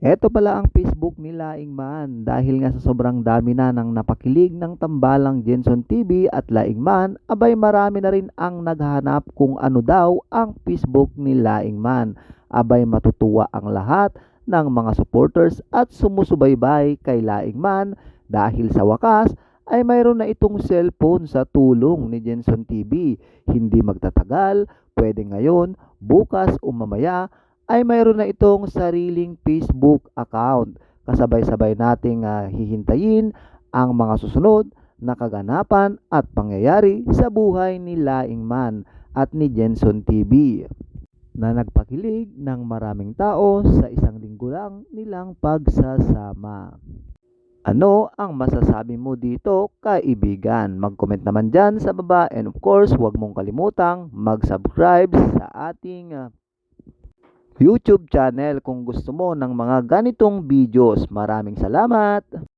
Eto pala ang Facebook ni Laing Man dahil nga sa sobrang dami na ng napakilig ng tambalang Jenson TV at Laing Man, abay marami na rin ang naghahanap kung ano daw ang Facebook ni Laing Man. Abay matutuwa ang lahat ng mga supporters at sumusubaybay kay Laing Man dahil sa wakas ay mayroon na itong cellphone sa tulong ni Jenson TV. Hindi magtatagal, pwede ngayon, bukas o mamaya ay mayroon na itong sariling Facebook account. Kasabay-sabay nating hihintayin ang mga susunod na kaganapan at pangyayari sa buhay ni Laing Man at ni Jenson TV na nagpakilig ng maraming tao sa isang linggo lang nilang pagsasama. Ano ang masasabi mo dito, kaibigan? Mag-comment naman dyan sa baba, and of course, huwag mong kalimutang mag-subscribe sa ating YouTube channel kung gusto mo ng mga ganitong videos. Maraming salamat!